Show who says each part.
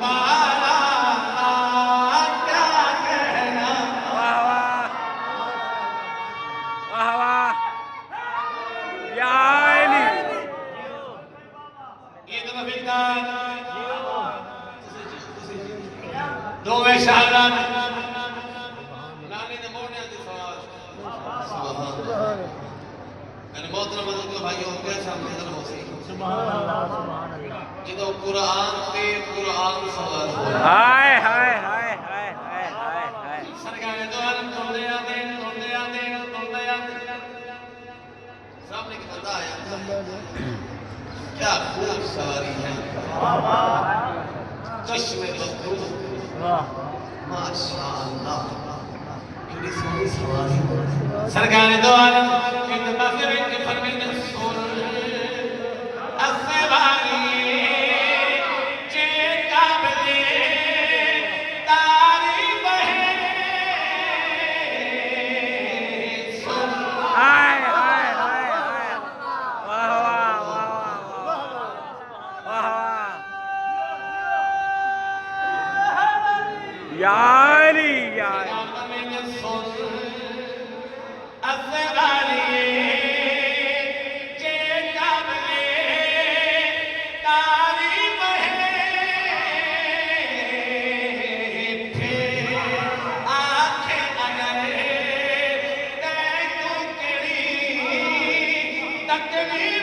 Speaker 1: वाला क्या कहना।
Speaker 2: वाह वाह वाह वाह या अली
Speaker 1: ये तो फिरदा दो वे शाहरा लाने ने मोड़ने दी सवाल सुभान अल्लाह मैंने मोहतरम बजुर्ग भाइयों के सामने दर हो सही सुभान अल्लाह जिदो कुरान पे कुरान सवाल
Speaker 2: हाय हाय हाय हाय हाय हाय हाय
Speaker 1: सरकार दो आलम तोड़े आते सामने की बंदा आया क्या खूब सवारी है चश्मे बदरूह माशाअल्लाह कितनी सोहनी सवारी सरकार दो आलम के तफसीर के फरमाइश सुन अस्सवारी जे काबले तारी बहे
Speaker 2: हाय हाय हाय हाय वाह वाह वाह वाह वाह या अली या
Speaker 1: तकलीफ